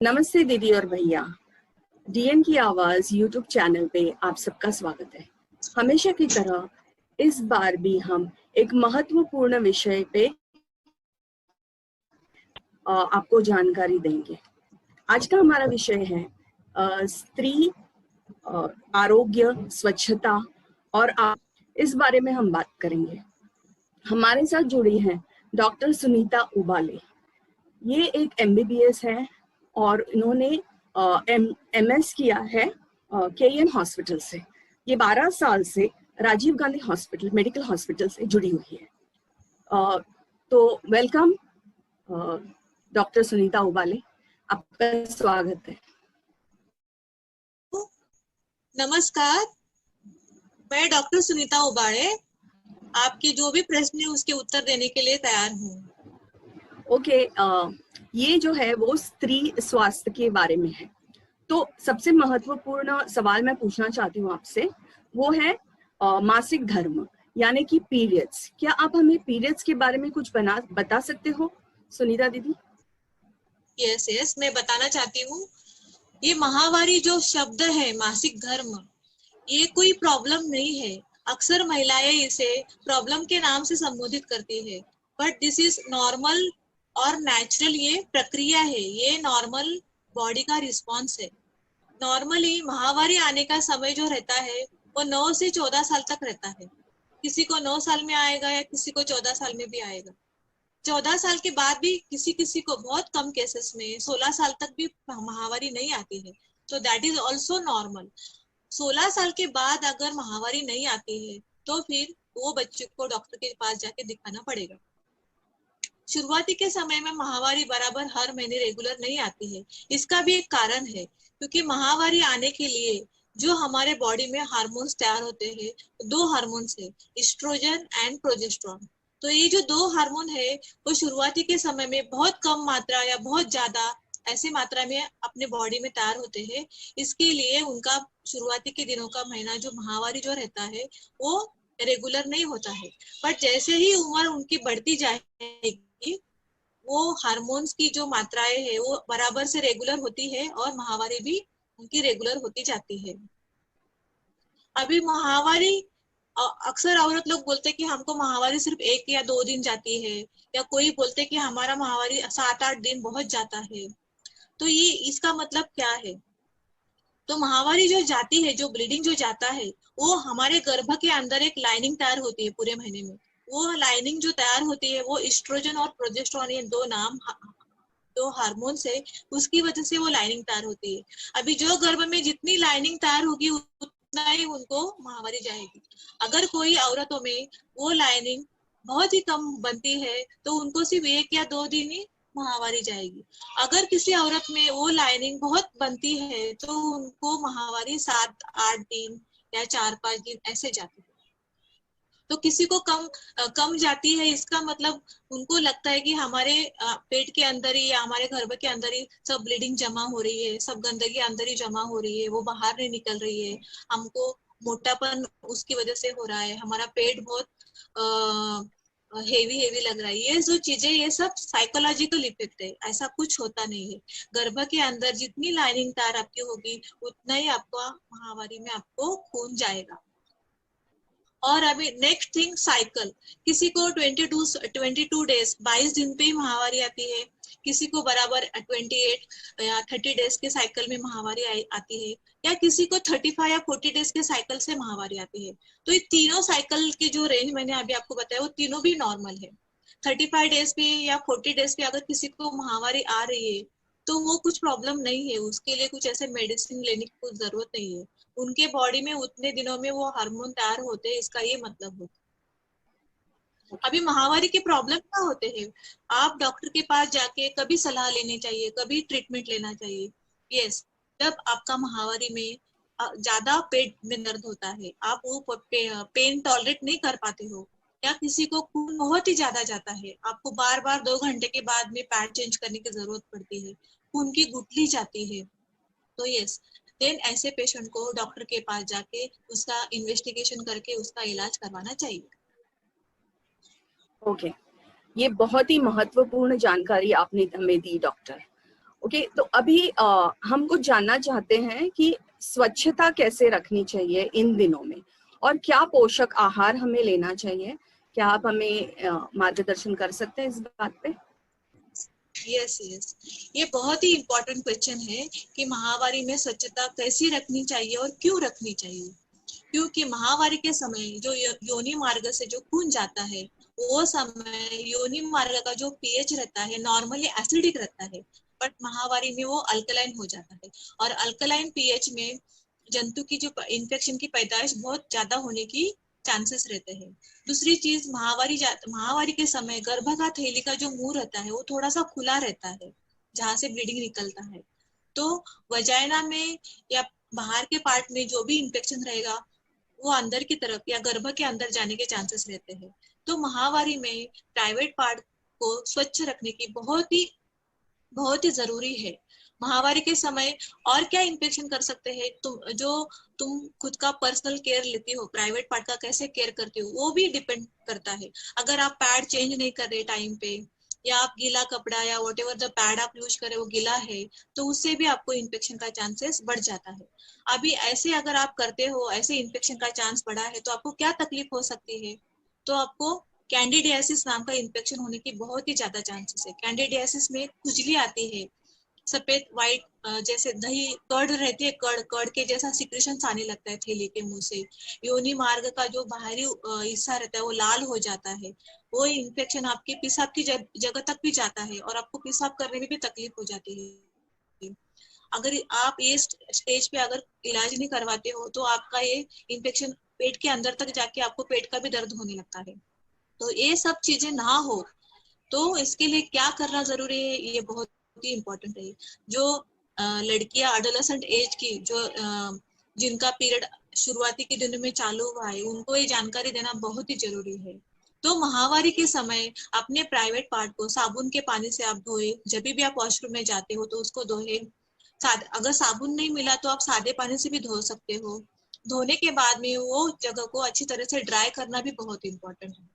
नमस्ते दीदी और भैया। डीएन की आवाज यूट्यूब चैनल पे आप सबका स्वागत है। हमेशा की तरह इस बार भी हम एक महत्वपूर्ण विषय पे आपको जानकारी देंगे। आज का हमारा विषय है स्त्री आरोग्य, स्वच्छता और इस बारे में हम बात करेंगे। हमारे साथ जुड़ी हैं डॉक्टर सुनीता उबाले। ये एक एमबीबीएस है और इन्होंने एमएस किया है केईएम हॉस्पिटल से। ये 12 साल से Rajiv Gandhi hospital medical hospital से जुड़ी हुई है। तो वेलकम डॉक्टर सुनीता उबाले, आपका स्वागत है। नमस्कार, मैं डॉक्टर सुनीता उबाले आपके जो भी प्रश्न है उसके उत्तर देने के लिए तैयार हूँ। ओके, ये जो है वो स्त्री स्वास्थ्य के बारे में है। तो सबसे महत्वपूर्ण सवाल मैं पूछना चाहती हूँ आपसे, वो है मासिक धर्म यानी कि पीरियड्स। क्या आप हमें पीरियड्स के बारे में कुछ बता सकते हो सुनीता दीदी? यस, मैं बताना चाहती हूँ। ये महावारी जो शब्द है मासिक धर्म, ये कोई प्रॉब्लम नहीं है। अक्सर महिलाएं इसे प्रॉब्लम के नाम से संबोधित करती है, बट दिस इज नॉर्मल और नेचुरल। ये प्रक्रिया है, ये नॉर्मल बॉडी का रिस्पॉन्स है। नॉर्मली महावारी आने का समय जो रहता है वो 9 से 14 साल तक रहता है। किसी को 9 साल में आएगा या किसी को 14 साल में भी आएगा। 14 साल के बाद भी किसी किसी को बहुत कम केसेस में 16 साल तक भी महावारी नहीं आती है, तो दैट इज ऑल्सो नॉर्मल। 16 साल के बाद अगर महावारी नहीं आती है तो फिर वो बच्चे को डॉक्टर के पास जाके दिखाना पड़ेगा। शुरुआती के समय में महावारी बराबर हर महीने रेगुलर नहीं आती है। इसका भी एक कारण है, क्योंकि महावारी आने के लिए जो हमारे बॉडी में हार्मोन्स तैयार होते हैं, दो हार्मोन्स है, एस्ट्रोजन एंड प्रोजेस्टेरोन। तो ये जो दो हार्मोन है वो शुरुआती के समय में बहुत कम मात्रा या बहुत ज्यादा ऐसी मात्रा में अपने बॉडी में तैयार होते हैं। इसके लिए उनका शुरुआती के दिनों का महीना जो महावारी जो रहता है वो रेगुलर नहीं होता है। बट जैसे ही उम्र उनकी बढ़ती जाएगी, वो हार्मोन्स की जो मात्राएं है वो बराबर से रेगुलर होती है और महावारी भी उनकी रेगुलर होती जाती है। अभी महावारी अक्सर औरत लोग बोलते कि हमको महावारी सिर्फ 1 या 2 दिन जाती है, या कोई बोलते कि हमारा महावारी 7-8 दिन बहुत जाता है। तो ये इसका मतलब क्या है? तो महावारी जो जाती है, जो ब्लीडिंग जो जाता है, वो हमारे गर्भ के अंदर एक लाइनिंग तैयार होती है पूरे महीने में। वो लाइनिंग जो तैयार होती है वो एस्ट्रोजन और प्रोजेस्टेरोन, ये दो हार्मोन्स है, उसकी वजह से वो लाइनिंग तैयार होती है। अभी जो गर्भ में जितनी लाइनिंग तैयार होगी उतना ही उनको महावारी जाएगी। अगर कोई औरतों में वो लाइनिंग बहुत ही कम बनती है तो उनको सिर्फ 1 या 2 दिन ही महावारी जाएगी। अगर किसी औरत में वो लाइनिंग बहुत बनती है तो उनको महावारी 7-8 दिन या 4-5 दिन ऐसे जाती है। तो किसी को कम जाती है, इसका मतलब उनको लगता है कि हमारे पेट के अंदर ही या हमारे गर्भ के अंदर ही सब ब्लीडिंग जमा हो रही है, सब गंदगी अंदर ही जमा हो रही है, वो बाहर नहीं निकल रही है, हमको मोटापन उसकी वजह से हो रहा है, हमारा पेट बहुत हेवी लग रहा है। ये जो चीजें, ये सब साइकोलॉजिकल इफेक्ट है, ऐसा कुछ होता नहीं है। गर्भ के अंदर जितनी लाइनिंग तार आपकी होगी उतना ही आपका महावारी में आपको खून जाएगा। और अभी नेक्स्ट थिंग, साइकिल। किसी को 22 डेज 22 दिन पे ही महावारी आती है, किसी को बराबर 28 या 30 डेज के साइकिल में महावारी आती है, या किसी को 35 या 40 डेज के साइकिल से महावारी आती है। तो ये तीनों साइकिल की जो रेंज मैंने अभी आपको बताया वो तीनों भी नॉर्मल है। 35 डेज पे या 40 डेज पे अगर किसी को महावारी आ रही है तो वो कुछ प्रॉब्लम नहीं है, उसके लिए कुछ ऐसे मेडिसिन लेने की कुछ जरूरत नहीं है। उनके बॉडी में उतने दिनों में वो हार्मोन तैयार होते हैं, इसका ये मतलब होता है। अभी महावारी के प्रॉब्लम क्या होते हैं? आप डॉक्टर के पास जाके कभी सलाह लेनी चाहिए, कभी ट्रीटमेंट लेना चाहिए। यस, जब आपका महावारी में ज्यादा पेट में दर्द होता है, आप वो पेन टॉलरेट नहीं कर पाते हो, या किसी को खून बहुत ही ज्यादा जाता है, आपको बार बार 2 घंटे के बाद में पैड चेंज करने की जरूरत पड़ती है, खून की गुठली जाती है, तो यस, देन ऐसे पेशेंट को डॉक्टर के पास जाके उसका इन्वेस्टिगेशन करके उसका इलाज करवाना चाहिए। ओके, ये बहुत ही महत्वपूर्ण जानकारी आपने हमें दी डॉक्टर। ओके, तो अभी हम कुछ जानना चाहते हैं कि स्वच्छता कैसे रखनी चाहिए इन दिनों में, और क्या पोषक आहार हमें लेना चाहिए। क्या आप हमें मार्गदर्शन कर सकते हैं इस बात पे? यस यस, ये बहुत ही इम्पोर्टेंट क्वेश्चन है कि महामारी में स्वच्छता कैसी रखनी चाहिए और क्यों रखनी चाहिए। क्योंकि महामारी के समय जो योनि मार्ग से जो खून जाता है, वो समय योनि मार्ग का जो पीएच रहता है नॉर्मली एसिडिक रहता है, बट महामारी में वो अल्कलाइन हो जाता है। और अल्कलाइन पीएच में जंतु की जो इन्फेक्शन की पैदाइश बहुत ज्यादा होने की चांसेस रहते हैं। दूसरी चीज, महामारी के समय गर्भकाल थैली का जो मुंह रहता है वो थोड़ा सा खुला रहता है, जहाँ से ब्लीडिंग निकलता है। तो वजाइना में या बाहर के पार्ट में जो भी इन्फेक्शन रहेगा वो अंदर की तरफ या गर्भ के अंदर जाने के चांसेस रहते हैं। तो महामारी में प्राइवेट पार्ट को स्वच्छ रखने की बहुत ही जरूरी है। महामारी के समय और क्या इन्फेक्शन कर सकते हैं, तुम खुद का पर्सनल केयर लेती हो, प्राइवेट पार्ट का कैसे केयर करती हो, वो भी डिपेंड करता है। अगर आप पैड चेंज नहीं कर रहे टाइम पे, या आप गीला कपड़ा या वॉट एवर द पैड आप यूज करे वो गीला है, तो उससे भी आपको इन्फेक्शन का चांसेस बढ़ जाता है। अभी ऐसे अगर आप करते हो, ऐसे इन्फेक्शन का चांस बढ़ा है, तो आपको क्या तकलीफ हो सकती है? तो आपको कैंडिडियासिस नाम का इन्फेक्शन होने की बहुत ही ज्यादा चांसेस है। कैंडिडियासिस में खुजली आती है, सफेद व्हाइट, जैसे दही कर्ड रहती है, कर्ड के जैसा सिक्रेशन आने लगता है थैली के मुंह से। योनि मार्ग का जो बाहरी हिस्सा रहता है वो लाल हो जाता है। वो इन्फेक्शन आपके पेशाब की जगह तक भी जाता है और आपको पेशाब करने में भी तकलीफ हो जाती है। अगर आप ये स्टेज पे अगर इलाज नहीं करवाते हो तो आपका ये इन्फेक्शन पेट के अंदर तक जाके आपको पेट का भी दर्द होने लगता है। तो ये सब चीजें ना हो, तो इसके लिए क्या करना जरूरी है, ये बहुत ही इम्पोर्टेंट है। जो लड़कियां एडोलेसेंट एज की, जो जिनका पीरियड शुरुआती के दिनों में चालू हुआ है, उनको ये जानकारी देना बहुत ही जरूरी है। तो महामारी के समय अपने प्राइवेट पार्ट को साबुन के पानी से आप धोए। जब भी आप वॉशरूम में जाते हो तो उसको धोए। अगर साबुन नहीं मिला तो आप सादे पानी से भी धो सकते हो। धोने के बाद में वो जगह को अच्छी तरह से ड्राई करना भी बहुत इंपॉर्टेंट है।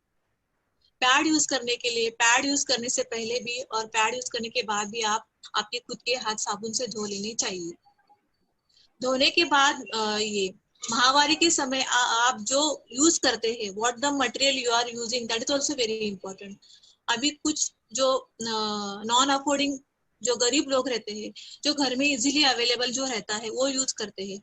पैड यूज करने के लिए, पैड यूज करने से पहले भी और पैड यूज करने के बाद भी आप आपके खुद के हाथ साबुन से धो लेने चाहिए। धोने के बाद ये महामारी के समय आप जो यूज करते हैं, what the material you are using, that is also very important. अभी कुछ जो नॉन अफोर्डिंग, जो गरीब लोग रहते हैं, जो घर में इजीली अवेलेबल जो रहता है वो यूज करते हैं,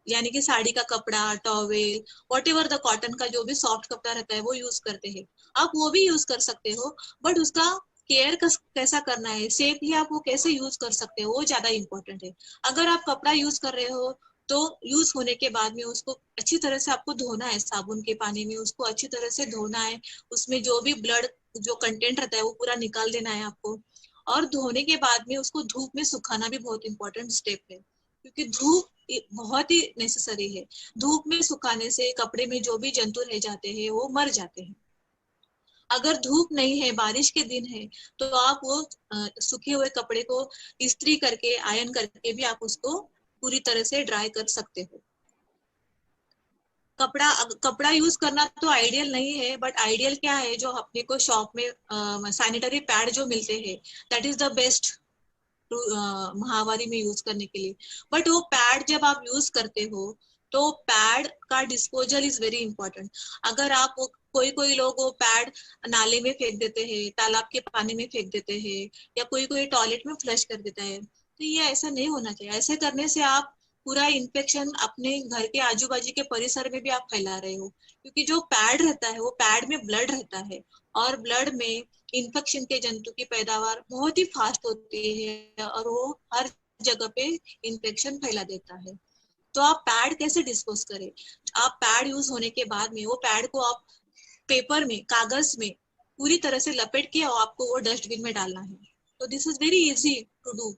यानी कि साड़ी का कपड़ा, towel, what ever the cotton का जो भी सॉफ्ट कपड़ा रहता है वो यूज करते हैं। आप वो भी यूज कर सकते हो, बट उसका केयर कैसा करना है, सेफली आप वो कैसे यूज कर सकते हो, वो ज्यादा इंपॉर्टेंट है। अगर आप कपड़ा यूज कर रहे हो तो यूज होने के बाद में उसको अच्छी तरह से आपको धोना है, साबुन के पानी में उसको अच्छी तरह से धोना है। उसमें जो भी ब्लड जो कंटेंट रहता है वो पूरा निकाल देना है आपको। और धोने के बाद में उसको धूप में सुखाना भी बहुत इंपॉर्टेंट स्टेप है, क्योंकि धूप बहुत ही नेसेसरी है। धूप में सुखाने से कपड़े में जो भी जंतु रह जाते हैं वो मर जाते हैं। अगर धूप नहीं है, बारिश के दिन है, तो आप वो सूखे हुए कपड़े को इस्त्री करके, आयरन करके भी आप उसको पूरी तरह से ड्राई कर सकते हो। कपड़ा यूज करना तो आइडियल नहीं है, बट आइडियल क्या है, जो अपने को शॉप में सैनिटरी पैड जो मिलते हैं, दैट इज द बेस्ट महामारी में यूज करने के लिए। बट वो पैड जब आप यूज करते हो तो पैड का डिस्पोजल इज वेरी इंपॉर्टेंट। अगर आप कोई कोई लोग वो पैड नाले में फेंक देते हैं, तालाब के पानी में फेंक देते हैं, या कोई कोई टॉयलेट में फ्लश कर देता है, तो ये ऐसा नहीं होना चाहिए। ऐसे करने से आप पूरा इन्फेक्शन अपने घर के आजू बाजू के परिसर में भी आप फैला रहे हो, क्योंकि जो पैड रहता है वो पैड में ब्लड रहता है, और ब्लड में इन्फेक्शन के जंतु की पैदावार बहुत ही फास्ट होती है और वो हर जगह पे इन्फेक्शन फैला देता है। तो आप पैड कैसे डिस्पोज करें? आप पैड यूज होने के बाद में वो पैड को आप पेपर में, कागज में पूरी तरह से लपेट के और आपको वो डस्टबिन में डालना है। तो this is very easy to do.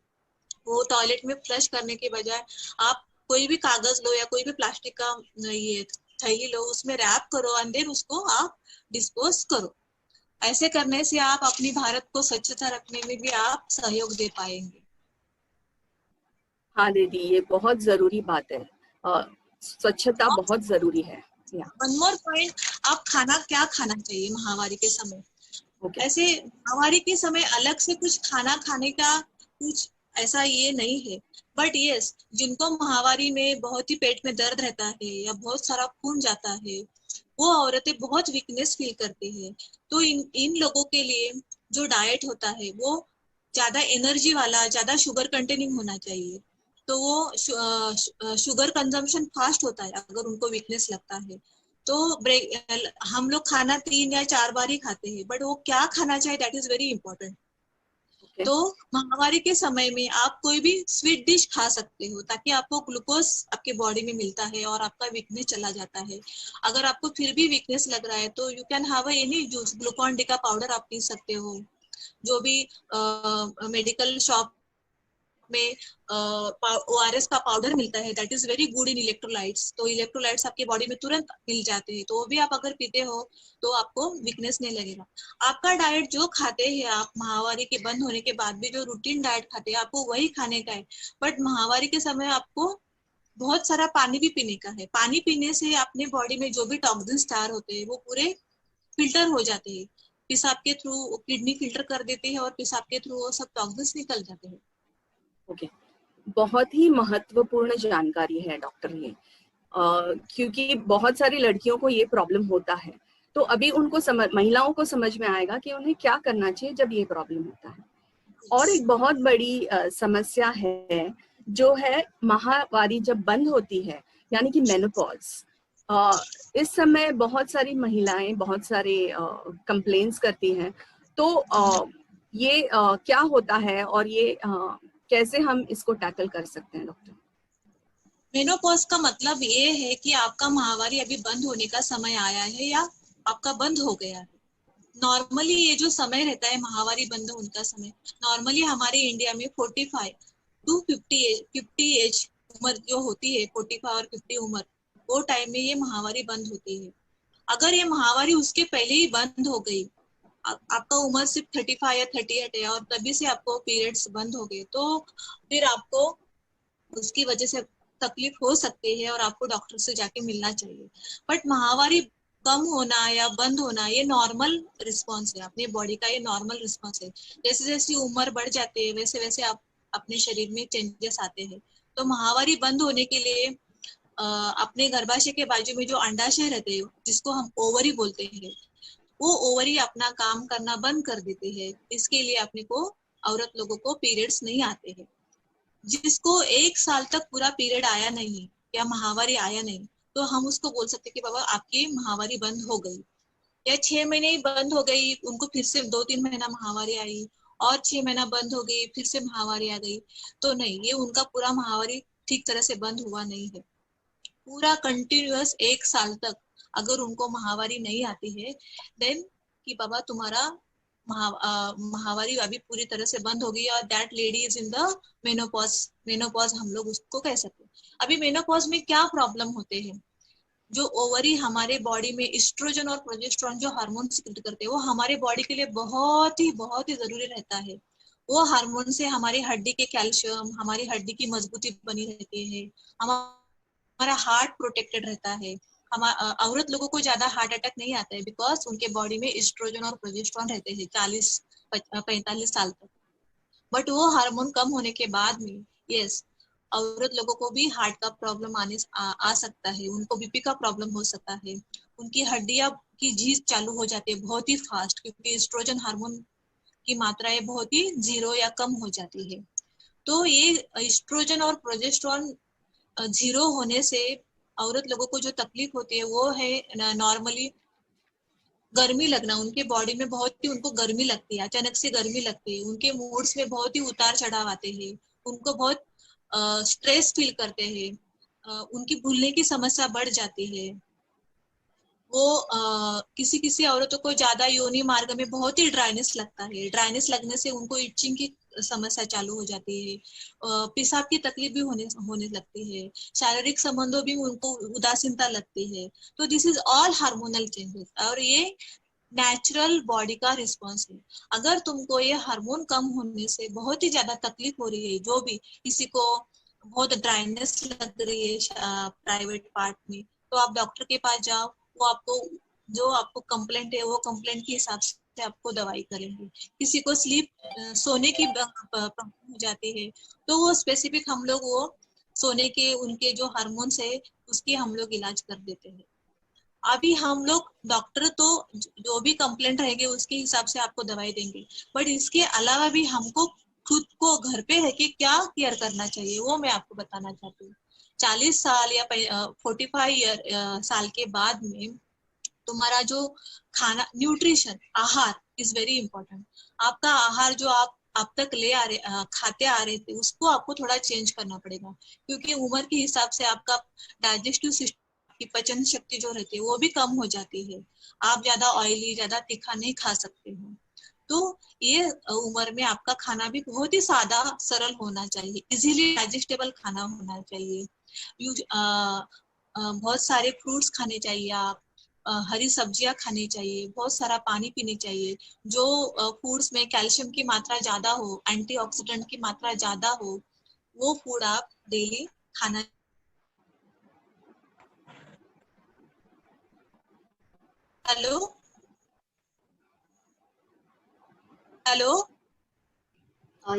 वो टॉयलेट में फ्लश करने के बजाय आप कोई भी कागज लो या कोई भी प्लास्टिक का ये थैली लो, उसमें रैप करो एंड देन उसको आप डिस्पोज करो। ऐसे करने से आप अपनी भारत को स्वच्छता रखने में भी आप सहयोग दे पाएंगे। हाँ दीदी, ये बहुत जरूरी बात है। स्वच्छता बहुत जरूरी है। वन मोर पॉइंट, आप खाना क्या खाना चाहिए महामारी के समय? Okay. ऐसे महामारी के समय अलग से कुछ खाना खाने का कुछ ऐसा ये नहीं है। बट यस, जिनको माहवारी में बहुत ही पेट में दर्द रहता है या बहुत सारा खून जाता है, वो औरतें बहुत वीकनेस फील करती है। तो इन लोगों के लिए जो डाइट होता है वो ज्यादा एनर्जी वाला, ज्यादा शुगर कंटेनिंग होना चाहिए। तो वो शुगर कंजम्पशन फास्ट होता है अगर उनको वीकनेस लगता है। तो हम लोग खाना 3 या 4 बार ही खाते हैं, बट वो क्या खाना चाहिए that is very important. Okay. तो महामारी के समय में आप कोई भी स्वीट डिश खा सकते हो ताकि आपको ग्लूकोज आपके बॉडी में मिलता है और आपका वीकनेस चला जाता है। अगर आपको फिर भी वीकनेस लग रहा है तो you can have any juice, Glucon D का पाउडर आप पी सकते हो। जो भी मेडिकल शॉप में ORS का पाउडर मिलता है that is very good in electrolytes. तो इलेक्ट्रोलाइट्स आपके बॉडी में तुरंत मिल जाते हैं, तो वो भी आप अगर पीते हो तो आपको वीकनेस नहीं लगेगा। आपका डाइट जो खाते हैं आप महामारी के बंद होने के बाद भी जो रूटीन डाइट खाते हैं आपको वही खाने का है। बट महामारी के समय आपको बहुत सारा पानी भी पीने का है। पानी पीने से अपने बॉडी में जो भी टॉक्सिन्स तैयार होते हैं वो पूरे फिल्टर हो जाते हैं। पेशाब के थ्रू किडनी फिल्टर कर देते हैं और पेशाब के थ्रू वो सब टॉक्सिन्स निकल जाते हैं। ओके, बहुत ही महत्वपूर्ण जानकारी है डॉक्टर ये। क्योंकि बहुत सारी लड़कियों को ये प्रॉब्लम होता है, तो अभी उनको महिलाओं को समझ में आएगा कि उन्हें क्या करना चाहिए जब ये प्रॉब्लम होता है। और एक बहुत बड़ी समस्या है जो है माहवारी जब बंद होती है, यानी कि मेनोपॉज। इस समय बहुत सारी महिलाएं बहुत सारे कंप्लेंट्स करती हैं। तो ये क्या होता है और ये कैसे हम इसको टैकल कर सकते हैं डॉक्टर? मेनोपॉज का मतलब ये है कि आपका माहवारी अभी बंद होने का समय आया है या आपका बंद हो गया है। नॉर्मली ये जो समय रहता है माहवारी बंद होने का समय, नॉर्मली हमारे इंडिया में 45 टू 50 एज उम्र जो होती है, 45 और 50 उम्र, वो टाइम में ये माहवारी बंद होती है। अगर ये माहवारी उसके पहले ही बंद हो गई, आपका उम्र सिर्फ 35 या 38 है और तभी से आपको पीरियड्स बंद हो गए, तो फिर आपको उसकी वजह से तकलीफ हो सकती है और आपको डॉक्टर से जाके मिलना चाहिए। बट माहवारी कम होना या बंद होना ये नॉर्मल रिस्पॉन्स है, अपने बॉडी का ये नॉर्मल रिस्पॉन्स है। जैसे जैसे उम्र बढ़ जाती है वैसे वैसे आप अपने शरीर में चेंजेस आते हैं। तो माहवारी बंद होने के लिए अपने गर्भाशय के बाजू में जो अंडाशय रहते हैं जिसको हम ओवरी बोलते हैं, वो ओवरी अपना काम करना बंद कर देते हैं। इसके लिए अपने को औरत लोगों को पीरियड्स नहीं आते हैं। जिसको 1 साल तक पूरा पीरियड आया नहीं या माहवारी आया नहीं, तो हम उसको बोल सकते कि बाबा आपकी माहवारी बंद हो गई। या 6 महीने ही बंद हो गई, उनको फिर से 2-3 महीना माहवारी आई और 6 महीना बंद हो गई, फिर से माहवारी आ गई, तो नहीं, ये उनका पूरा माहवारी ठीक तरह से बंद हुआ नहीं है। पूरा कंटिन्यूअस 1 साल तक अगर उनको माहवारी नहीं आती है, देन कि बाबा तुम्हारा माहवारी अभी पूरी तरह से बंद हो गई और that lady is in the menopause. Menopause हम लोग उसको कह सकते हैं। अभी मेनोपॉज में क्या प्रॉब्लम होते हैं, जो ओवरी हमारे बॉडी में एस्ट्रोजन और प्रोजेस्टेरोन जो हार्मोन सिक्रेट करते हैं वो हमारे बॉडी के लिए बहुत ही जरूरी रहता है। वो हार्मोन से हमारी हड्डी के कैल्शियम, हमारी हड्डी की मजबूती बनी रहती है, हमारा हार्ट प्रोटेक्टेड रहता है। हम औरत लोगों को ज्यादा हार्ट अटैक नहीं आता है बिकॉज उनके बॉडी में एस्ट्रोजन और प्रोजेस्टेरोन रहते हैं 40-45 साल तक। बट वो हार्मोन कम होने के बाद में यस, औरत लोगों को भी हार्ट का प्रॉब्लम आ सकता है, उनको बीपी का प्रॉब्लम हो सकता है, उनकी हड्डियां की झीज चालू हो जाती है बहुत ही फास्ट, क्योंकि एस्ट्रोजन हार्मोन की मात्राएं बहुत ही जीरो या कम हो जाती है। तो ये एस्ट्रोजन और प्रोजेस्टेरोन जीरो होने से औरत लोगों को जो तकलीफ होती है वो है नॉर्मली गर्मी लगना। उनके बॉडी में बहुत ही उनको गर्मी लगती है, अचानक से गर्मी लगती है, उनके मूड्स में बहुत ही उतार चढ़ाव आते हैं, उनको बहुत स्ट्रेस फील करते हैं, उनकी भूलने की समस्या बढ़ जाती है। वो किसी किसी औरतों को ज्यादा योनि मार्ग में बहुत ही ड्राइनेस लगता है, ड्राइनेस लगने से उनको इचिंग की समस्या चालू हो जाती है, पेशाब की तकलीफ भी होने लगती है, शारीरिक संबंधों भी उनको उदासीनता लगती है। तो this is all hormonal changes और ये नेचुरल बॉडी का रिस्पॉन्स है। अगर तुमको ये हार्मोन कम होने से बहुत ही ज्यादा तकलीफ हो रही है, जो भी किसी को बहुत ड्राइनेस लग रही है प्राइवेट पार्ट में, तो आप डॉक्टर के पास जाओ, वो आपको जो आपको कंप्लेंट है वो कंप्लेंट के हिसाब से आपको दवाई करेंगे। किसी को स्लीप सोने की प्रॉब्लम हो जाती है तो वो स्पेसिफिक हम लोग वो सोने के उनके जो हार्मोन्स है उसकी हम लोग इलाज कर देते हैं। अभी हम लोग डॉक्टर तो जो भी कंप्लेंट रहेगी उसके हिसाब से आपको दवाई देंगे, बट इसके अलावा भी हमको खुद को घर पे रह के क्या केयर करना चाहिए वो मैं आपको बताना चाहती हूँ। 40 साल या 45 साल के बाद में तुम्हारा जो खाना न्यूट्रिशन आहार इज वेरी इंपॉर्टेंट। आपका आहार जो आप अब तक खाते आ रहे थे उसको आपको थोड़ा चेंज करना पड़ेगा, क्योंकि उम्र के हिसाब से आपका डाइजेस्टिव सिस्टम की पचन शक्ति जो रहती है वो भी कम हो जाती है। आप ज्यादा ऑयली ज्यादा तीखा नहीं खा सकते हो। तो ये उम्र में आपका खाना भी बहुत ही सादा सरल होना चाहिए, इजीली डाइजेस्टेबल खाना होना चाहिए। बहुत सारे फ्रूट्स खाने चाहिए आप, हरी सब्जियां खानी चाहिए, बहुत सारा पानी पीनी चाहिए। जो फूड्स में कैल्शियम की मात्रा ज्यादा हो, एंटीऑक्सीडेंट की मात्रा ज्यादा हो, वो फूड आप डेली खाना। हेलो हेलो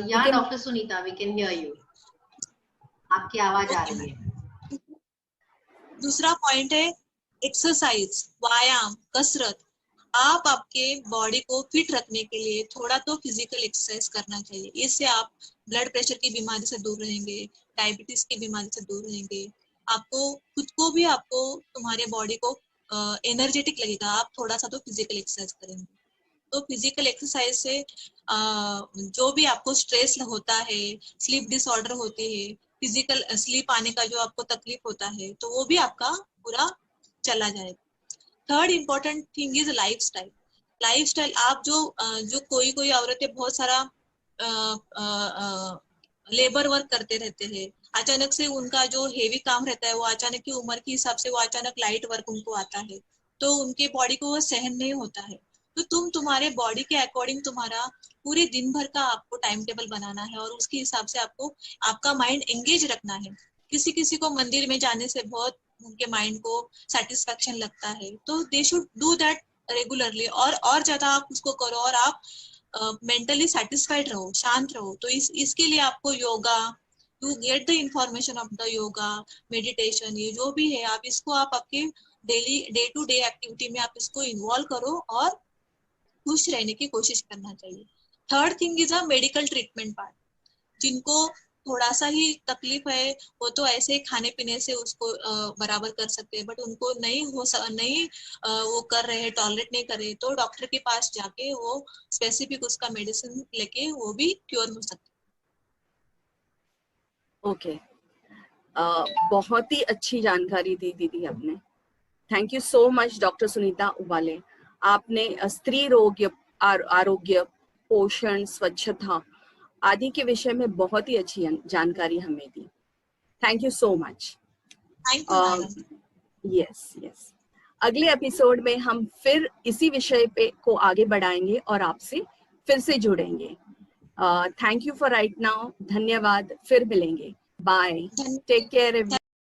या doctor Sunita, we can hear you, आपकी आवाज आ रही है। दूसरा पॉइंट है एक्सरसाइज, व्यायाम, कसरत। आप आपके बॉडी को फिट रखने के लिए थोड़ा तो फिजिकल एक्सरसाइज करना चाहिए। इससे आप ब्लड प्रेशर की बीमारी से दूर रहेंगे, डायबिटीज की बीमारी से दूर रहेंगे। आपको खुद को भी आपको तुम्हारे बॉडी को एनर्जेटिक लगेगा। आप थोड़ा सा तो फिजिकल एक्सरसाइज करेंगे तो फिजिकल एक्सरसाइज से जो भी आपको स्ट्रेस होता है, स्लीप डिसऑर्डर होती है, फिजिकल स्लीप आने का जो आपको तकलीफ होता है तो वो भी आपका पूरा चला जाएगा। Third important thing is lifestyle. Lifestyle आप जो कोई औरतें बहुत सारा लेबर वर्क करते रहते हैं, अचानक से उनका जो हेवी काम रहता है वो अचानक की उम्र के हिसाब से वो अचानक लाइट वर्क उनको आता है तो उनके बॉडी को वो सहन नहीं होता है। तो तुम्हारे बॉडी के अकॉर्डिंग तुम्हारा पूरे दिन भर का आपको टाइम टेबल बनाना है और उसके हिसाब से आपको आपका माइंड एंगेज रखना है। किसी किसी को मंदिर में जाने से बहुत उनके माइंड को सेटिस्फेक्शन लगता है तो they should do that regularly, और ज्यादा आप उसको करो और आप मेंटली सेटिस्फाइड रहो, शांत रहो। तो इसके लिए आपको yoga, to get the information of the yoga, meditation, ये जो भी है आप इसको आप आपके daily day to day activity में आप इसको इन्वॉल्व करो और खुश रहने की कोशिश करना चाहिए। Third thing is a medical treatment part. जिनको थोड़ा सा ही तकलीफ है वो तो ऐसे ही खाने पीने से उसको बराबर कर सकते हैं, बट उनको नहीं वो कर रहे हैं, टॉलरेट नहीं कर रहे, तो डॉक्टर के पास जाके वो स्पेसिफिक उसका मेडिसिन लेके वो भी क्योर हो सकते। ओके, बहुत ही अच्छी जानकारी दी दीदी आपने। Thank you so much doctor Sunita उबाले। आपने स्त्री रोग आरोग्य, पोषण, स्वच्छता आदि के विषय में बहुत ही अच्छी जानकारी हमें दी। Thank you so much. Thank you. Yes, अगले एपिसोड में हम फिर इसी विषय पे को आगे बढ़ाएंगे और आपसे फिर से जुड़ेंगे। Thank you for right now. धन्यवाद, फिर मिलेंगे। Bye, take care.